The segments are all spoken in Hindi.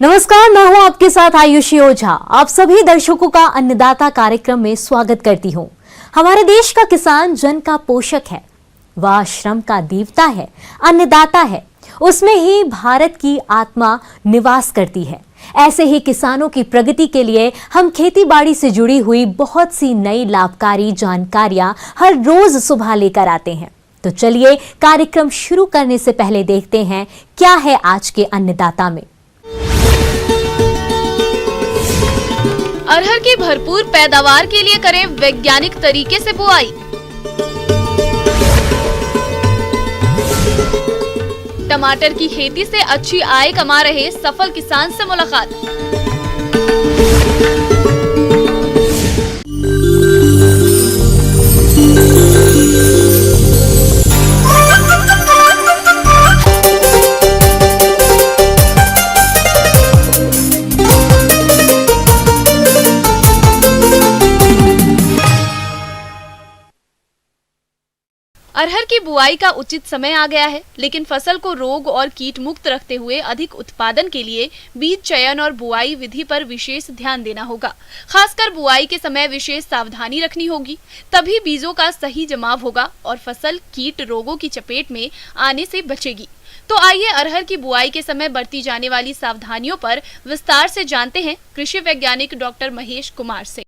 नमस्कार, मैं हूं आपके साथ आयुषी ओझा। आप सभी दर्शकों का अन्नदाता कार्यक्रम में स्वागत करती हूं। हमारे देश का किसान जन का पोषक है, वह श्रम का देवता है, अन्नदाता है। उसमें ही भारत की आत्मा निवास करती है। ऐसे ही किसानों की प्रगति के लिए हम खेती बाड़ी से जुड़ी हुई बहुत सी नई लाभकारी जानकारियां हर रोज सुबह लेकर आते हैं। तो चलिए कार्यक्रम शुरू करने से पहले देखते हैं क्या है आज के अन्नदाता में। अरहर की भरपूर पैदावार के लिए करें वैज्ञानिक तरीके से बुआई। टमाटर की खेती से अच्छी आय कमा रहे सफल किसान से मुलाकात। अरहर की बुआई का उचित समय आ गया है, लेकिन फसल को रोग और कीट मुक्त रखते हुए अधिक उत्पादन के लिए बीज चयन और बुआई विधि पर विशेष ध्यान देना होगा। खासकर बुआई के समय विशेष सावधानी रखनी होगी, तभी बीजों का सही जमाव होगा और फसल कीट रोगों की चपेट में आने से बचेगी। तो आइए अरहर की बुआई के समय बरती जाने वाली सावधानियों पर विस्तार से जानते हैं कृषि वैज्ञानिक डॉक्टर महेश कुमार से।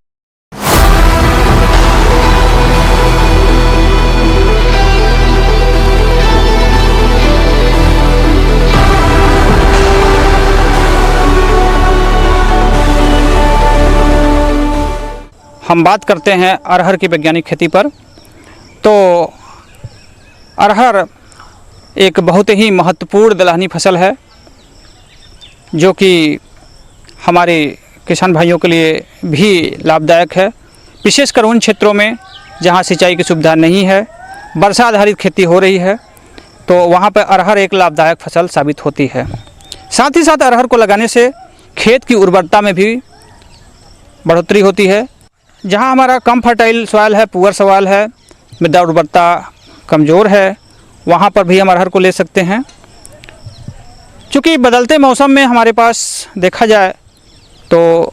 हम बात करते हैं अरहर की वैज्ञानिक खेती पर। तो अरहर एक बहुत ही महत्वपूर्ण दलहनी फसल है जो कि हमारे किसान भाइयों के लिए भी लाभदायक है, विशेषकर उन क्षेत्रों में जहां सिंचाई की सुविधा नहीं है, वर्षा आधारित खेती हो रही है, तो वहां पर अरहर एक लाभदायक फसल साबित होती है। साथ ही साथ अरहर को लगाने से खेत की उर्वरता में भी बढ़ोतरी होती है। जहां हमारा कम फर्टाइल सॉइल है, पुअर सॉइल है, मृदा उर्वरता कमज़ोर है, वहां पर भी हम अरहर को ले सकते हैं। चूँकि बदलते मौसम में हमारे पास देखा जाए तो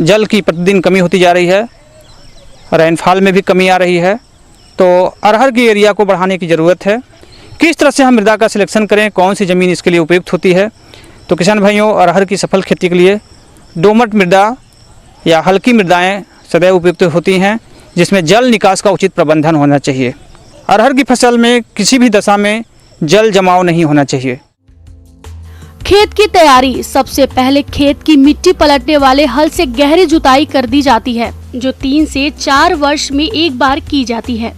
जल की प्रतिदिन कमी होती जा रही है, रेनफॉल में भी कमी आ रही है, तो अरहर की एरिया को बढ़ाने की ज़रूरत है। किस तरह से हम मृदा का सिलेक्शन करें, कौन सी ज़मीन इसके लिए उपयुक्त होती है? तो किसान भाइयों, अरहर की सफल खेती के लिए दोमट मृदा या हल्की मृदाएँ सदैव उपयुक्त होती हैं, जिसमें जल निकास का उचित प्रबंधन होना चाहिए। अरहर की फसल में किसी भी दशा में जल जमाव नहीं होना चाहिए। खेत की तैयारी। सबसे पहले खेत की मिट्टी पलटने वाले हल से गहरी जुताई कर दी जाती है, जो 3 से 4 वर्ष में एक बार की जाती है।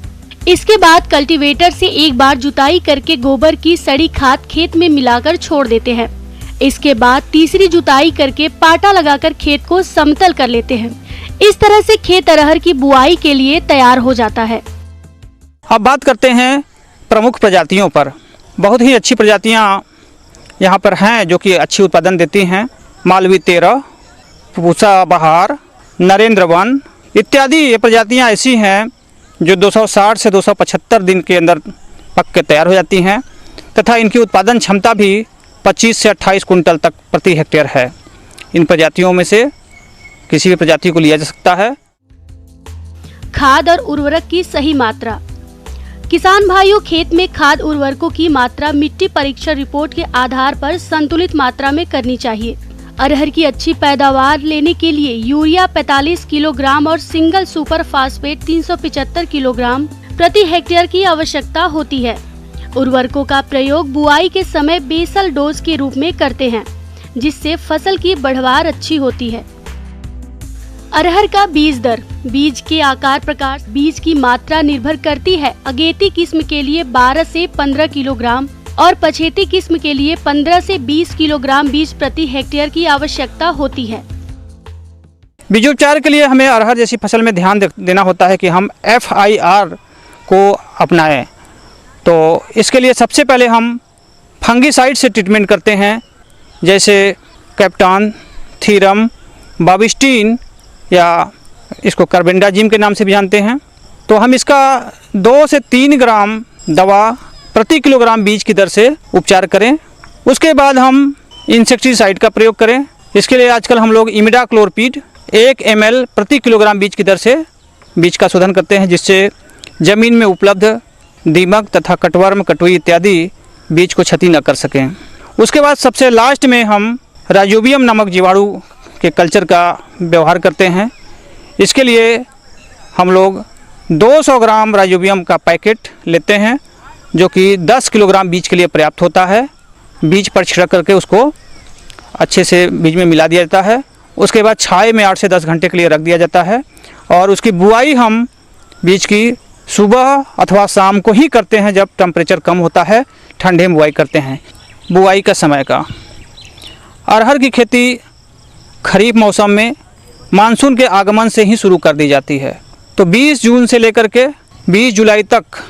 इसके बाद कल्टीवेटर से एक बार जुताई करके गोबर की सड़ी खाद खेत में मिलाकर छोड़ देते हैं। इसके बाद तीसरी जुताई करके पाटा लगाकर खेत को समतल कर लेते हैं। इस तरह से खेत अरहर की बुआई के लिए तैयार हो जाता है। अब बात करते हैं प्रमुख प्रजातियों पर। बहुत ही अच्छी प्रजातियां यहाँ पर हैं जो कि अच्छी उत्पादन देती हैं। मालवी 13, पूसा बहार, नरेंद्र वन इत्यादि ये प्रजातियां ऐसी हैं जो 260 से 275 दिन के अंदर पक के तैयार हो जाती हैं तथा इनकी उत्पादन क्षमता भी 25 से 28 कुंटल तक प्रति हेक्टेयर है। इन प्रजातियों में से किसी भी प्रजाति को लिया जा सकता है। खाद और उर्वरक की सही मात्रा। किसान भाइयों, खेत में खाद उर्वरकों की मात्रा मिट्टी परीक्षण रिपोर्ट के आधार पर संतुलित मात्रा में करनी चाहिए। अरहर की अच्छी पैदावार लेने के लिए यूरिया 45 किलोग्राम और सिंगल सुपर फास्फेट 375 किलोग्राम प्रति हेक्टेयर की आवश्यकता होती है। उर्वरकों का प्रयोग बुआई के समय बेसल डोज के रूप में करते हैं, जिससे फसल की बढ़वार अच्छी होती है। अरहर का बीज दर। बीज के आकार, प्रकार, बीज की मात्रा निर्भर करती है। अगेती किस्म के लिए 12 से 15 किलोग्राम और पछेती किस्म के लिए 15 से 20 किलोग्राम बीज प्रति हेक्टेयर की आवश्यकता होती है। बीजोपचार के लिए हमें अरहर जैसी फसल में ध्यान देना होता है कि हम FIR को अपनाएं। तो इसके लिए सबसे पहले हम फंगीसाइड से ट्रीटमेंट करते हैं, जैसे कैप्टान, थीरम, बाविस्टीन या इसको कार्बेंडाजिम के नाम से भी जानते हैं। तो हम इसका 2 से 3 ग्राम दवा प्रति किलोग्राम बीज की दर से उपचार करें। उसके बाद हम इंसेक्टिसाइड का प्रयोग करें, इसके लिए आजकल हम लोग इमिडाक्लोरपीड 1 ml प्रति किलोग्राम बीज की दर से बीज का शोधन करते हैं, जिससे ज़मीन में उपलब्ध दीमक तथा कटवर्म, कटुई इत्यादि बीज को क्षति न कर सकें। उसके बाद सबसे लास्ट में हम राइजोबियम नामक जीवाणु के कल्चर का व्यवहार करते हैं। इसके लिए हम लोग 200 ग्राम राइजोबियम का पैकेट लेते हैं, जो कि 10 किलोग्राम बीज के लिए पर्याप्त होता है। बीज पर छिड़क करके उसको अच्छे से बीज में मिला दिया जाता है। उसके बाद छाए में 8 से 10 घंटे के लिए रख दिया जाता है और उसकी बुआई हम बीज की सुबह अथवा शाम को ही करते हैं, जब टेम्परेचर कम होता है, ठंडे में बुआई करते हैं। बुआई का समय का अरहर की खेती खरीफ मौसम में मानसून के आगमन से ही शुरू कर दी जाती है। तो 20 जून से लेकर के 20 जुलाई तक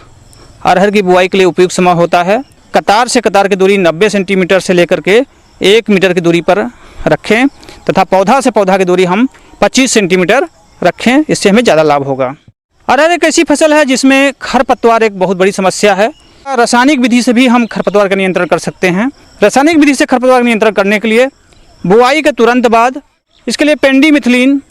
अरहर की बुआई के लिए उपयुक्त समय होता है। कतार से कतार की दूरी 90 सेंटीमीटर से लेकर के 1 मीटर की दूरी पर रखें तथा पौधा से पौधा की दूरी हम 25 सेंटीमीटर रखें, इससे हमें ज़्यादा लाभ होगा। अरहर एक ऐसी फसल है जिसमें खरपतवार एक बहुत बड़ी समस्या है। रासायनिक विधि से भी हम खरपतवार का नियंत्रण कर सकते हैं। रासायनिक विधि से खरपतवार का नियंत्रण करने के लिए बुआई के तुरंत बाद इसके लिए पेंडीमिथिलीन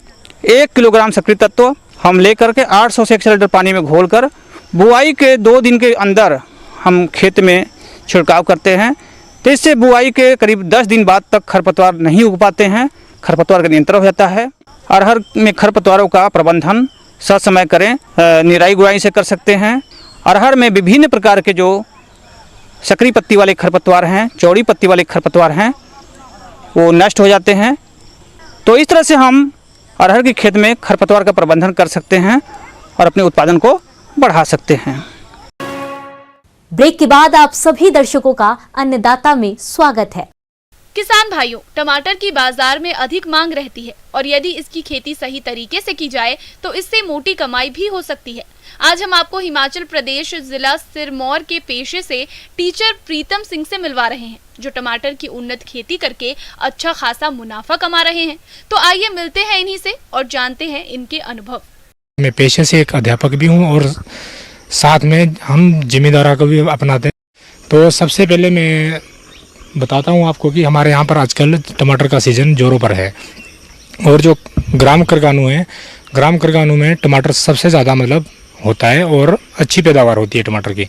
1 किलोग्राम सक्रिय तत्व हम लेकर के 800 से 1 लीटर पानी में घोलकर बुआई के 2 दिन के अंदर हम खेत में छिड़काव करते हैं। तो इससे बुआई के करीब 10 दिन बाद तक खरपतवार नहीं उग पाते हैं, खरपतवार का नियंत्रण हो जाता है। अरहर में खरपतवारों का प्रबंधन ससमय करें, निराई गुड़ाई से कर सकते हैं। अरहर में विभिन्न प्रकार के जो सकरी पत्ती वाले खरपतवार हैं, चौड़ी पत्ती वाले खरपतवार हैं, वो नष्ट हो जाते हैं। तो इस तरह से हम अरहर के खेत में खरपतवार का प्रबंधन कर सकते हैं और अपने उत्पादन को बढ़ा सकते हैं। ब्रेक के बाद आप सभी दर्शकों का अन्नदाता में स्वागत है। किसान भाइयों, टमाटर की बाजार में अधिक मांग रहती है और यदि इसकी खेती सही तरीके से की जाए तो इससे मोटी कमाई भी हो सकती है। आज हम आपको हिमाचल प्रदेश जिला सिरमौर के पेशे से टीचर प्रीतम सिंह से मिलवा रहे हैं, जो टमाटर की उन्नत खेती करके अच्छा खासा मुनाफा कमा रहे हैं। तो आइए मिलते हैं इन्हीं से और जानते हैं इनके अनुभव। मैं पेशे से एक अध्यापक भी हूँ और साथ में हम जिम्मेदारा को भी अपनाते हैं। तो सबसे पहले मैं बताता हूँ आपको कि हमारे यहाँ पर आजकल टमाटर का सीज़न जोरों पर है और जो ग्राम करगानू है, ग्राम करगानू में टमाटर सबसे ज़्यादा मतलब होता है और अच्छी पैदावार होती है टमाटर की।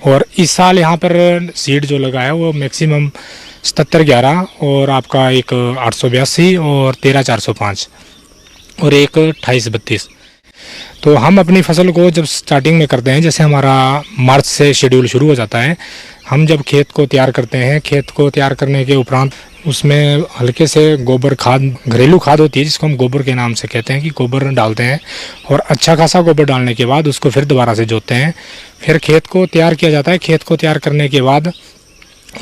और इस साल यहाँ पर सीड जो लगा है वो मैक्सिमम 7711 और आपका एक 882 और 13405 और एक 2832। तो हम अपनी फसल को जब स्टार्टिंग में करते हैं, जैसे हमारा मार्च से शेड्यूल शुरू हो जाता है, हम जब खेत को तैयार करते हैं, खेत को तैयार करने के उपरांत उसमें हल्के से गोबर खाद, घरेलू खाद होती है जिसको हम गोबर के नाम से कहते हैं, कि गोबर डालते हैं और अच्छा खासा गोबर डालने के बाद उसको फिर दोबारा से जोतते हैं। फिर खेत को तैयार किया जाता है। खेत को तैयार करने के बाद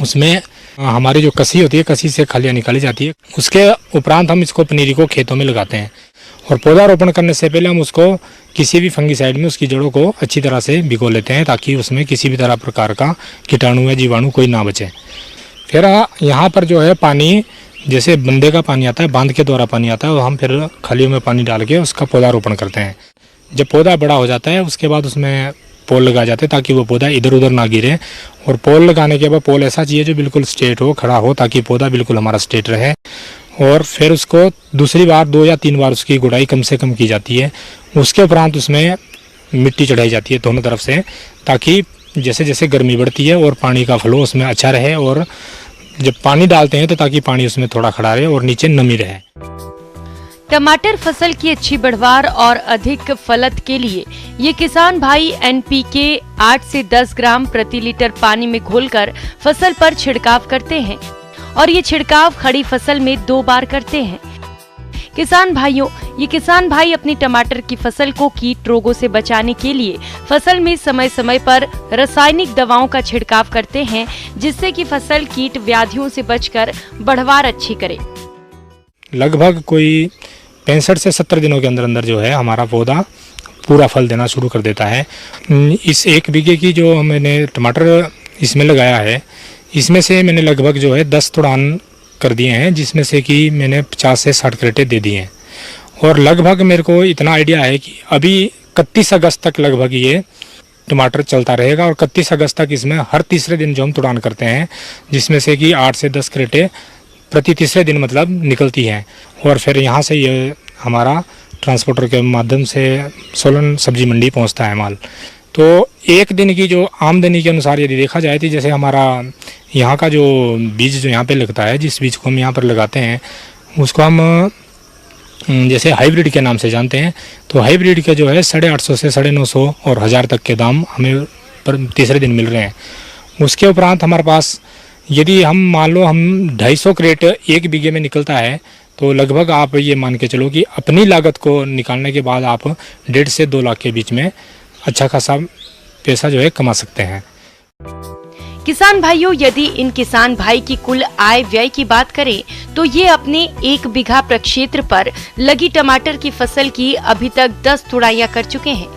उसमें हमारी जो कसी होती है, कसी से खलियाँ निकाली जाती है। उसके उपरांत हम इसको पनीरी को खेतों में लगाते हैं और पौधारोपण करने से पहले हम उसको किसी भी फंगीसाइड में उसकी जड़ों को अच्छी तरह से भिगो लेते हैं, ताकि उसमें किसी भी तरह प्रकार का कीटाणु या जीवाणु कोई ना बचे। फिर यहाँ पर जो है पानी, जैसे बंदे का पानी आता है, बांध के द्वारा पानी आता है, और हम फिर खलियों में पानी डाल के उसका पौधारोपण करते हैं। जब पौधा बड़ा हो जाता है उसके बाद उसमें पोल लगा जाते हैं, ताकि वो पौधा इधर उधर ना गिरे। और पोल लगाने के बाद पोल ऐसा चाहिए जो बिल्कुल स्ट्रेट हो, खड़ा हो, ताकि पौधा बिल्कुल हमारा स्ट्रेट रहे। और फिर उसको दूसरी बार 2 या 3 बार उसकी गुड़ाई कम से कम की जाती है। उसके उपरांत उसमें मिट्टी चढ़ाई जाती है दोनों तरफ से, ताकि जैसे जैसे गर्मी बढ़ती है और पानी का फ्लो उसमें अच्छा रहे। और जब पानी डालते हैं तो ताकि पानी उसमें थोड़ा खड़ा रहे और नीचे नमी रहे। टमाटर फसल की अच्छी बढ़वार और अधिक फलत के लिए ये किसान भाई NPK 8 से 10 ग्राम प्रति लीटर पानी में घोलकर फसल पर छिड़काव करते हैं और ये छिड़काव खड़ी फसल में 2 बार करते हैं। ये किसान भाई अपनी टमाटर की फसल को कीट रोगों से बचाने के लिए फसल में समय समय पर रासायनिक दवाओं का छिड़काव करते हैं, जिससे कि फसल कीट व्याधियों से बचकर बढ़वार अच्छी करे। लगभग कोई 65 से 70 दिनों के अंदर अंदर जो है हमारा पौधा पूरा फल देना शुरू कर देता है। इस 1 बीघे की जो मैंने टमाटर इसमें लगाया है, इसमें से मैंने लगभग जो है 10 तुड़ान कर दिए हैं, जिसमें से कि मैंने 50 से 60 क्रेटे दे दिए हैं। और लगभग मेरे को इतना आइडिया है कि अभी 31 अगस्त तक लगभग ये टमाटर चलता रहेगा। और 31 अगस्त तक इसमें हर तीसरे दिन जो हम तुड़ान करते हैं, जिसमें से कि 8 से 10 क्रेटे प्रति तीसरे दिन मतलब निकलती हैं और फिर यहाँ से ये हमारा ट्रांसपोर्टर के माध्यम से सोलन सब्जी मंडी पहुँचता है माल। तो एक दिन की जो आमदनी के अनुसार यदि देखा जाए तो जैसे हमारा यहाँ का जो बीज जो यहाँ पे लगता है, जिस बीज को हम यहाँ पर लगाते हैं उसको हम जैसे हाइब्रिड के नाम से जानते हैं। तो हाइब्रिड के जो है 850 से 950 और 1000 तक के दाम हमें पर तीसरे दिन मिल रहे हैं। उसके उपरांत हमारे पास यदि हम मान लो हम 250 क्रेट एक बीघे में निकलता है तो लगभग आप ये मान के चलो कि अपनी लागत को निकालने के बाद आप 1.5 से 2 लाख के बीच में अच्छा खासा पैसा जो है कमा सकते हैं। किसान भाइयों, यदि इन किसान भाई की कुल आय व्यय की बात करें तो ये अपने 1 बीघा प्रक्षेत्र पर लगी टमाटर की फसल की अभी तक 10 तुड़ाइयां कर चुके हैं,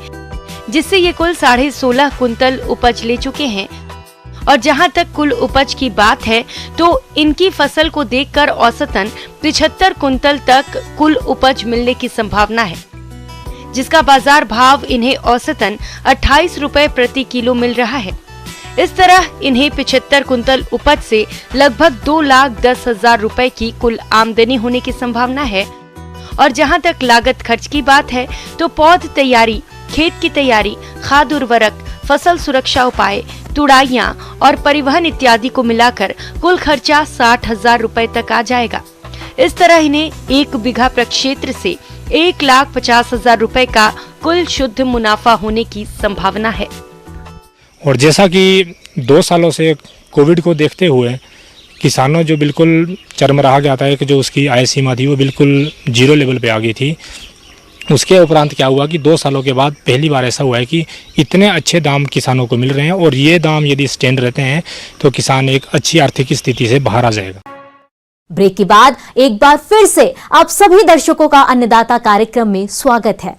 जिससे ये कुल 16.5 कुंतल उपज ले चुके हैं। और जहां तक कुल उपज की बात है तो इनकी फसल को देखकर औसतन 75 कुंतल तक कुल उपज मिलने की संभावना है, जिसका बाजार भाव इन्हें औसतन 28 रुपए प्रति किलो मिल रहा है। इस तरह इन्हें 75 कुंतल उपज से लगभग 2,10,000 रुपए की कुल आमदनी होने की संभावना है। और जहां तक लागत खर्च की बात है तो पौध तैयारी, खेत की तैयारी, खाद उर्वरक, फसल सुरक्षा उपाय, तुड़ाइयां और परिवहन इत्यादि को मिलाकर कुल खर्चा 60,000 रुपए तक आ जाएगा। इस तरह इन्हें 1 बीघा प्रक्षेत्र से 1,50,000 रुपए का कुल शुद्ध मुनाफा होने की संभावना है। और जैसा कि 2 सालों से कोविड को देखते हुए किसानों जो बिल्कुल चरमरा गया था कि जो उसकी आय सीमा थी वो बिल्कुल 0 लेवल पे आ गई थी। उसके उपरांत क्या हुआ कि 2 सालों के बाद पहली बार ऐसा हुआ है कि इतने अच्छे दाम किसानों को मिल रहे हैं और ये दाम यदि स्टैंड रहते हैं तो किसान एक अच्छी आर्थिक स्थिति से बाहर आ जाएगा। ब्रेक के बाद एक बार फिर से आप सभी दर्शकों का अन्नदाता कार्यक्रम में स्वागत है।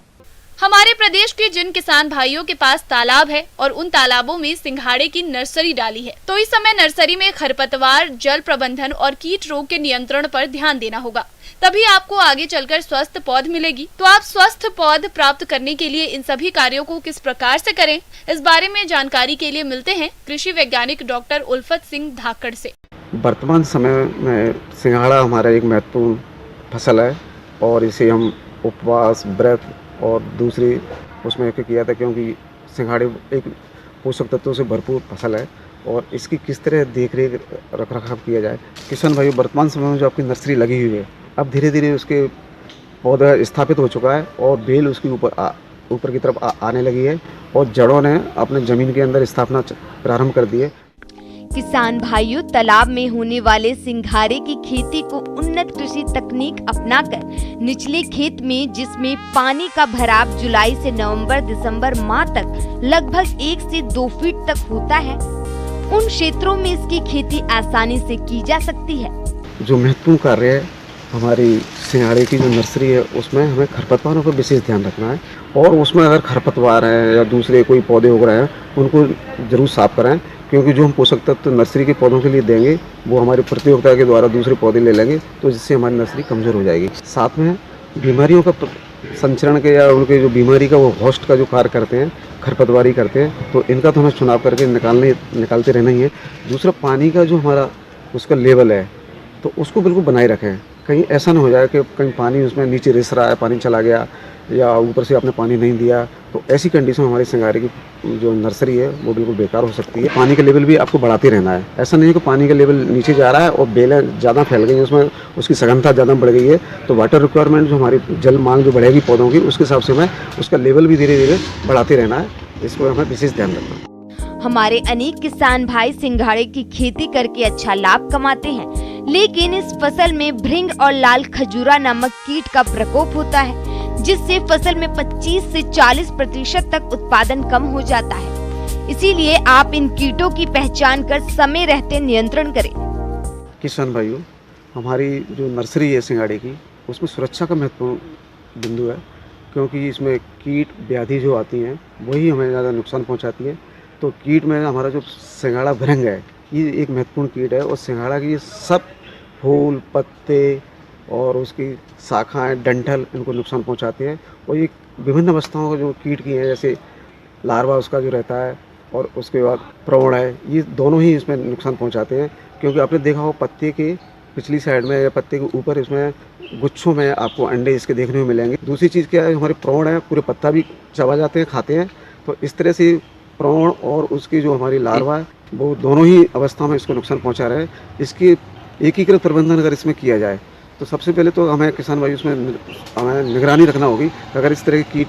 हमारे प्रदेश के जिन किसान भाइयों के पास तालाब है और उन तालाबों में सिंघाड़े की नर्सरी डाली है, तो इस समय नर्सरी में खरपतवार, जल प्रबंधन और कीट रोग के नियंत्रण पर ध्यान देना होगा, तभी आपको आगे चलकर स्वस्थ पौध मिलेगी। तो आप स्वस्थ पौध प्राप्त करने के लिए इन सभी कार्यों को किस प्रकार से करें, इस बारे में जानकारी के लिए मिलते हैं कृषि वैज्ञानिक डॉक्टर उल्फत सिंह धाकड़ से। वर्तमान समय में सिंघाड़ा हमारा एक महत्वपूर्ण फसल है और इसे हम उपवास, व्रत और दूसरी उसमें किया था, क्योंकि सिंघाड़े एक पोषक तत्वों से भरपूर फसल है और इसकी किस तरह देख रेख रख रखाव किया जाए। किसान भाइयों, वर्तमान समय में जो आपकी नर्सरी लगी हुई है, अब धीरे धीरे उसके पौधा स्थापित हो चुका है और बेल उसके ऊपर की तरफ आने लगी है और जड़ों ने अपने ज़मीन के अंदर स्थापना प्रारंभ कर दी है। किसान भाइयों, तालाब में होने वाले सिंघाड़े की खेती को उन्नत कृषि तकनीक अपनाकर निचले खेत में, जिसमें पानी का भराव जुलाई से नवंबर दिसंबर माह तक लगभग 1 से 2 फीट तक होता है, उन क्षेत्रों में इसकी खेती आसानी से की जा सकती है। जो महत्वपूर्ण कार्य है हमारी सिंघाड़े की जो नर्सरी है उसमें हमें खरपतवारों पर विशेष ध्यान रखना है और उसमें अगर खरपतवार है या दूसरे कोई पौधे उग रहे हैं उनको जरूर साफ कराएं, क्योंकि जो हम पोषक तत्व नर्सरी के पौधों के लिए देंगे वो हमारे प्रतियोगिता के द्वारा दूसरे पौधे ले लेंगे, तो जिससे हमारी नर्सरी कमज़ोर हो जाएगी। साथ में बीमारियों का संचरण के या उनके जो बीमारी का वो होस्ट का जो कार्य करते हैं, खरपतवारी करते हैं, तो इनका तो हमें चुनाव करके निकालते रहना ही है। दूसरा, पानी का जो हमारा उसका लेवल है तो उसको बिल्कुल बनाए रखें, कहीं ऐसा ना हो जाए कि कहीं पानी उसमें नीचे रिस रहा है, पानी चला गया या ऊपर से आपने पानी नहीं दिया, तो ऐसी कंडीशन में हमारी सिंघाड़े की जो नर्सरी है वो बिल्कुल बेकार हो सकती है। पानी का लेवल भी आपको बढ़ाते रहना है, ऐसा नहीं है कि पानी का लेवल नीचे जा रहा है और बेलें ज़्यादा फैल गई हैं, उसमें उसकी सघनता ज़्यादा बढ़ गई है, तो वाटर रिक्वायरमेंट जो हमारी जल मांग जो बढ़ेगी पौधों की, उसके हिसाब से हमें उसका लेवल भी धीरे धीरे बढ़ाते रहना है, इसको हमें विशेष ध्यान रखना है। हमारे अनेक किसान भाई सिंघाड़े की खेती करके अच्छा लाभ कमाते हैं, लेकिन इस फसल में भृंग और लाल खजूरा नामक कीट का प्रकोप होता है, जिससे फसल में 25 से 40% तक उत्पादन कम हो जाता है। इसीलिए आप इन कीटों की पहचान कर समय रहते नियंत्रण करें। किसान भाइयों, हमारी जो नर्सरी है सिंघाड़े की, उसमें सुरक्षा का महत्वपूर्ण बिंदु है, क्योंकि इसमें कीट व्याधि जो आती हैं वही हमें ज़्यादा नुकसान पहुंचाती है। तो कीट में हमारा जो सिंघाड़ा भृंग है ये एक महत्वपूर्ण कीट है और सिंघाड़ा की सब फूल, पत्ते और उसकी शाखाएं, डंठल इनको नुकसान पहुंचाते हैं। और ये विभिन्न अवस्थाओं का जो कीट की हैं, जैसे लार्वा उसका जो रहता है और उसके बाद प्रौढ़ है, ये दोनों ही इसमें नुकसान पहुंचाते हैं। क्योंकि आपने देखा हो पत्ते के पिछली साइड में या पत्ते के ऊपर इसमें गुच्छों में आपको अंडे इसके देखने को मिलेंगे। दूसरी चीज़ क्या है, हमारे प्रौढ़ हैं पूरे पत्ता भी चबा जाते हैं, खाते हैं। तो इस तरह से प्रौढ़ और उसकी जो हमारी लार्वा है वो दोनों ही अवस्था में इसको नुकसान पहुंचा रहे हैं। इसकी एकीकृत प्रबंधन अगर इसमें किया जाए तो सबसे पहले तो हमें किसान भाई उसमें हमें निगरानी रखना होगी। अगर इस तरह के कीट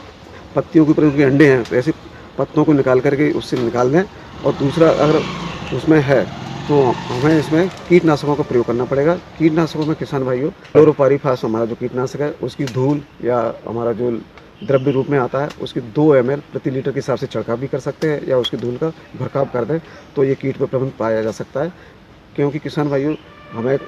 पत्तियों के ऊपर उनके अंडे हैं तो ऐसे पत्तों को निकाल करके उससे निकाल दें। और दूसरा, अगर उसमें है तो हमें इसमें कीटनाशकों का प्रयोग करना पड़ेगा। कीटनाशकों में किसान भाइयों क्लोरोपाइरीफास हमारा जो कीटनाशक है उसकी धूल या हमारा जो द्रव्य रूप में आता है उसकी 2 ml प्रति लीटर के हिसाब से छिड़काव भी कर सकते हैं, या उसकी धूल का भड़काव कर दें तो ये कीट पर प्रबंध पाया जा सकता है। क्योंकि किसान भाइयों हमें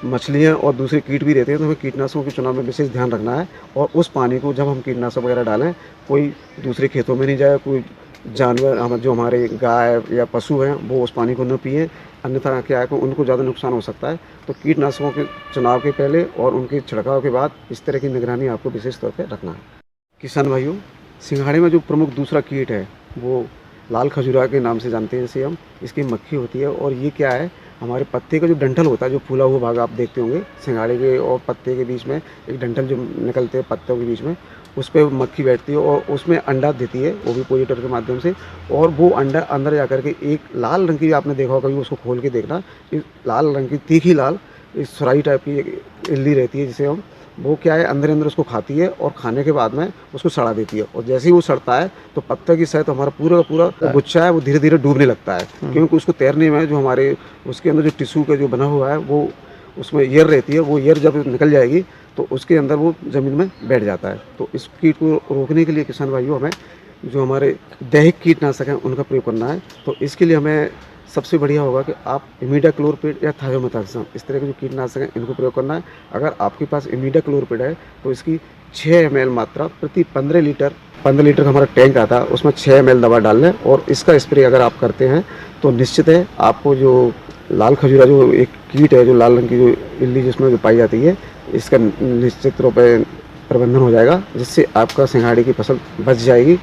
मछलियाँ और दूसरे कीट भी रहते हैं तो हमें कीटनाशकों के चुनाव में विशेष ध्यान रखना है। और उस पानी को जब हम कीटनाशक वगैरह डालें कोई दूसरे खेतों में नहीं जाए, कोई जानवर जो हमारे गाय या पशु हैं वो उस पानी को न पिए, अन्यथा क्या है कि उनको ज़्यादा नुकसान हो सकता है। तो कीटनाशकों के चुनाव के पहले और उनके छिड़काव के बाद इस तरह की निगरानी आपको विशेष तौर पर रखना है। किसान भाइयों, सिंघाड़े में जो प्रमुख दूसरा कीट है वो लाल खजूरा के नाम से जानते हैं जैसे हम। इसकी मक्खी होती है और ये क्या है, हमारे पत्ते का जो डंठल होता है, जो फूला हुआ भाग आप देखते होंगे सिंघाड़े के और पत्ते के बीच में एक डंठल जो निकलते हैं पत्तों के बीच में, उस पर मक्खी बैठती है और उसमें अंडा देती है, वो भी पोजिटर के माध्यम से। और वो अंडा अंदर जा कर के एक लाल रंग की, आपने देखा होगा, कभी उसको खोल के देखना, इस लाल रंग की तीखी लाल इस सुराही टाइप की इल्ली रहती है जिसे हम, वो क्या है अंदर अंदर उसको खाती है और खाने के बाद में उसको सड़ा देती है। और जैसे ही वो सड़ता है तो पत्ते की सतह, तो हमारा पूरा का पूरा गुच्छा है वो धीरे धीरे डूबने लगता है। क्योंकि उसको तैरने में जो हमारे उसके अंदर जो टिश्यू का जो बना हुआ है वो उसमें एयर रहती है, वो एयर जब निकल जाएगी तो उसके अंदर वो ज़मीन में बैठ जाता है। तो इस कीट को रोकने के लिए किसान भाइयों हमें जो हमारे दैहिक कीटनाशक हैं उनका प्रयोग करना है। तो इसके लिए हमें सबसे बढ़िया होगा कि आप इमिडाक्लोरपिड या थायोमेथाक्सम इस तरह के जो कीटनाशक हैं इनको प्रयोग करना है। अगर आपके पास इमिडाक्लोरपिड है तो इसकी 6 ml मात्रा प्रति 15 लीटर का हमारा टैंक आता है, उसमें 6 ml दवा डाल लें। और इसका स्प्रे अगर आप करते हैं तो निश्चित है आपको जो लाल खजूरा जो एक कीट है, जो लाल रंग की जो इल्ली जिसमें जो पाई जाती है, इसका निश्चित रूप से प्रबंधन हो जाएगा, जिससे आपका सिंघाड़े की फसल बच जाएगी।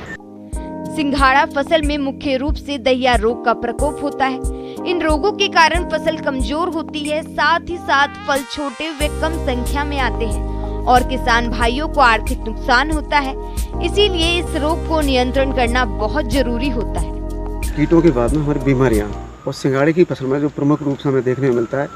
सिंघाड़ा फसल में मुख्य रूप से दहिया रोग का प्रकोप होता है। इन रोगों के कारण फसल कमजोर होती है, साथ ही साथ फल छोटे व कम संख्या में आते हैं और किसान भाइयों को आर्थिक नुकसान होता है। इसीलिए इस रोग को नियंत्रण करना बहुत जरूरी होता है। कीटों के बाद में हमारी बीमारियां और सिंघाड़े की फसल में जो प्रमुख रूप से हमें देखने को मिलता है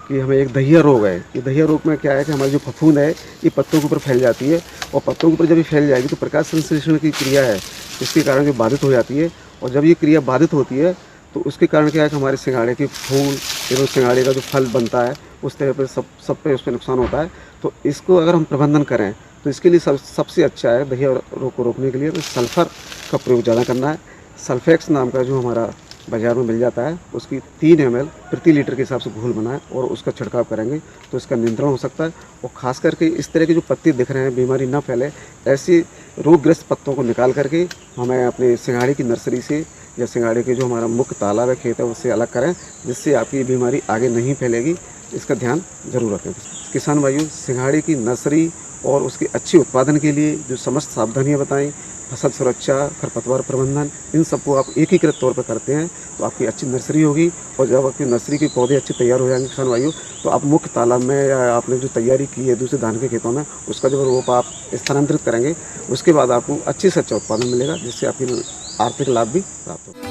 कि हमें एक दहिया रोग है। ये दहिया रोग में क्या है कि हमारी जो फफूंद है ये पत्तों के ऊपर फैल जाती है, और पत्तों के ऊपर जब ये फैल जाएगी तो प्रकाश संश्लेषण की क्रिया है इसके कारण जो बाधित हो जाती है। और जब ये क्रिया बाधित होती है तो उसके कारण क्या है कि हमारे सिंघाड़े के फूल एवं सिंघाड़े का जो फल बनता है उस तरह पर सब पे उस पर नुकसान होता है। तो इसको अगर हम प्रबंधन करें तो इसके लिए सबसे अच्छा है दहिया रोग को रोकने के लिए तो सल्फर का प्रयोग ज़्यादा करना है। सल्फेक्स नाम का जो हमारा बाज़ार में मिल जाता है उसकी 3 ml प्रति लीटर के हिसाब से घोल बनाएं और उसका छिड़काव करेंगे तो इसका नियंत्रण हो सकता है। और ख़ास करके इस तरह के जो पत्ते दिख रहे हैं, बीमारी ना फैले, ऐसे रोगग्रस्त पत्तों को निकाल करके हमें अपने सिंघाड़े की नर्सरी से या सिंघाड़े के जो हमारा मुख्य तालाब है, खेत है, उससे अलग करें, जिससे आपकी बीमारी आगे नहीं फैलेगी। इसका ध्यान जरूर रखें। किसान भाइयों, सिंघाड़े की नर्सरी और उसके अच्छे उत्पादन के लिए जो समस्त सावधानियाँ बताएं, फसल सुरक्षा, खरपतवार प्रबंधन, इन सबको आप एकीकृत तौर पर करते हैं तो आपकी अच्छी नर्सरी होगी। और जब आपकी नर्सरी के पौधे अच्छे तैयार हो जाएंगे किसान भाइयों, तो आप मुख्य तालाब में या आपने जो तैयारी की है दूसरे धान के खेतों में, उसका जब रोप आप स्थानांतरित करेंगे उसके बाद आपको अच्छे से अच्छा उत्पादन मिलेगा, जिससे आपकी आर्थिक लाभ भी प्राप्त होगा।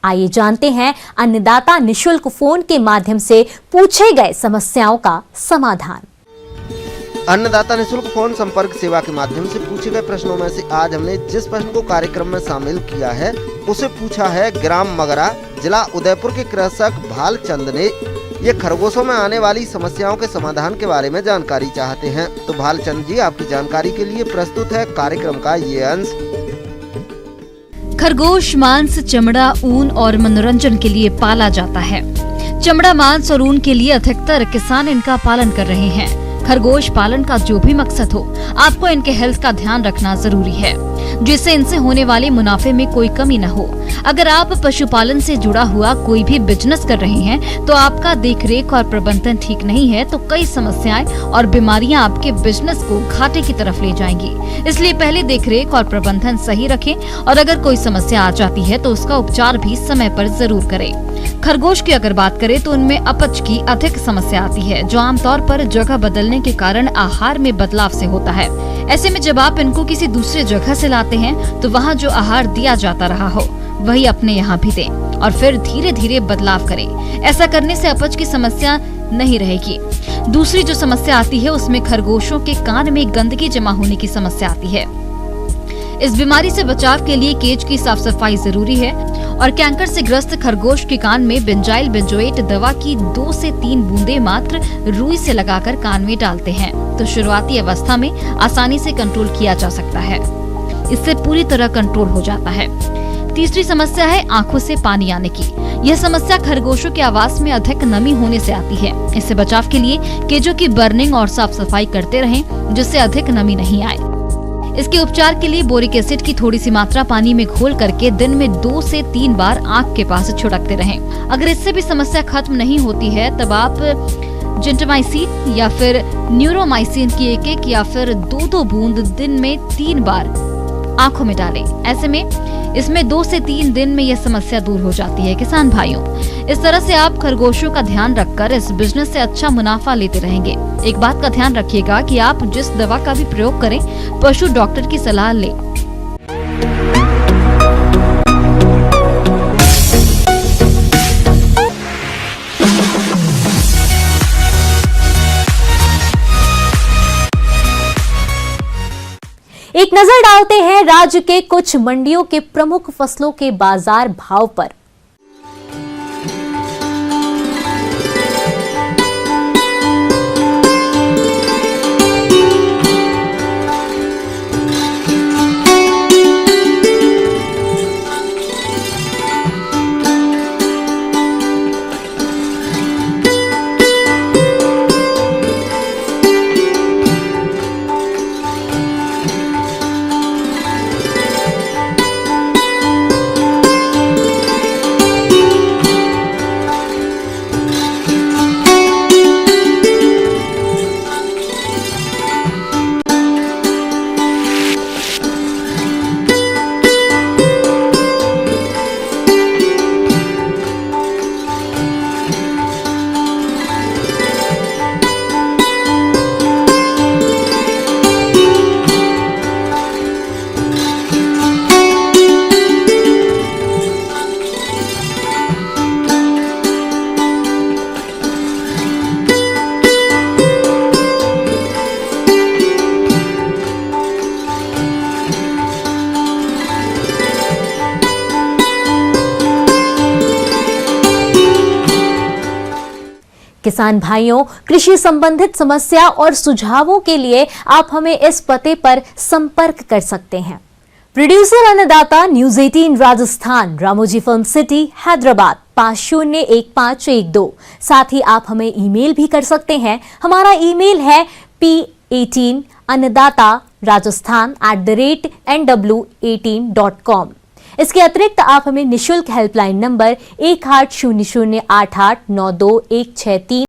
आइए जानते हैं अन्नदाता निशुल्क फोन के माध्यम से पूछे गए समस्याओं का समाधान। अन्नदाता निशुल्क फोन संपर्क सेवा के माध्यम से पूछे गए प्रश्नों में से आज हमने जिस प्रश्न को कार्यक्रम में शामिल किया है उसे पूछा है ग्राम मगरा, जिला उदयपुर के कृषक भालचंद ने। ये खरगोशों में आने वाली समस्याओं के समाधान के बारे में जानकारी चाहते हैं। तो भालचंद जी, आपकी जानकारी के लिए प्रस्तुत है कार्यक्रम का ये अंश। खरगोश मांस, चमड़ा, ऊन और मनोरंजन के लिए पाला जाता है। चमड़ा, मांस और ऊन के लिए अधिकतर किसान इनका पालन कर रहे हैं। खरगोश पालन का जो भी मकसद हो, आपको इनके हेल्थ का ध्यान रखना जरूरी है, जिससे इनसे होने वाले मुनाफे में कोई कमी न हो। अगर आप पशुपालन से जुड़ा हुआ कोई भी बिजनेस कर रहे हैं तो आपका देखरेख और प्रबंधन ठीक नहीं है तो कई समस्याएं और बीमारियां आपके बिजनेस को घाटे की तरफ ले जाएंगी। इसलिए पहले देखरेख और प्रबंधन सही रखें और अगर कोई समस्या आ जाती है तो उसका उपचार भी समय पर जरूर करें। खरगोश की अगर बात करें तो उनमें अपच की अधिक समस्या आती है, जो आमतौर पर जगह बदलने के कारण आहार में बदलाव से होता है। ऐसे में जब आप इनको किसी दूसरे जगह से लाते हैं तो वहाँ जो आहार दिया जाता रहा हो वही अपने यहाँ भी दें और फिर धीरे धीरे बदलाव करें। ऐसा करने से अपच की समस्या नहीं रहेगी। दूसरी जो समस्या आती है उसमें खरगोशों के कान में गंदगी जमा होने की समस्या आती है। इस बीमारी से बचाव के लिए केज की साफ सफाई जरूरी है और कैंकर से ग्रस्त खरगोश के कान में बेंजाइल बेंजोएट दवा की 2 से 3 बूंदे मात्र रुई से लगाकर कान में डालते हैं तो शुरुआती अवस्था में आसानी से कंट्रोल किया जा सकता है। इससे पूरी तरह कंट्रोल हो जाता है। तीसरी समस्या है आंखों से पानी आने की। यह समस्या खरगोशों के आवास में अधिक नमी होने से आती है। इससे बचाव के लिए केजों की बर्निंग और साफ सफाई करते रहें जिससे अधिक नमी नहीं आए। इसके उपचार के लिए बोरिक एसिड की थोड़ी सी मात्रा पानी में घोल करके दिन में 2 से 3 बार आंख के पास छिड़कते रहें। अगर इससे भी समस्या खत्म नहीं होती है तब आप जिंटामाइसिन या फिर न्यूरोमाइसिन की 1-1 या फिर 2-2 बूंद दिन में 3 बार आंखों में डालें। ऐसे में इसमें 2 से 3 दिन में यह समस्या दूर हो जाती है। किसान भाइयों, इस तरह से आप खरगोशों का ध्यान रखकर इस बिजनेस से अच्छा मुनाफा लेते रहेंगे। एक बात का ध्यान रखिएगा कि आप जिस दवा का भी प्रयोग करें पशु डॉक्टर की सलाह लें। एक नजर डालते हैं राज्य के कुछ मंडियों के प्रमुख फसलों के बाजार भाव पर। किसान भाइयों, कृषि संबंधित समस्या और सुझावों के लिए आप हमें इस पते पर संपर्क कर सकते हैं। प्रोड्यूसर अन्नदाता news 18 Rajasthan, Ramoji film city, Hyderabad 501512। साथ ही आप हमें ईमेल भी कर सकते हैं। हमारा ईमेल है p18annadatarajasthan@nw18.com। इसके अतिरिक्त आप हमें निशुल्क हेल्पलाइन नंबर 18008892 163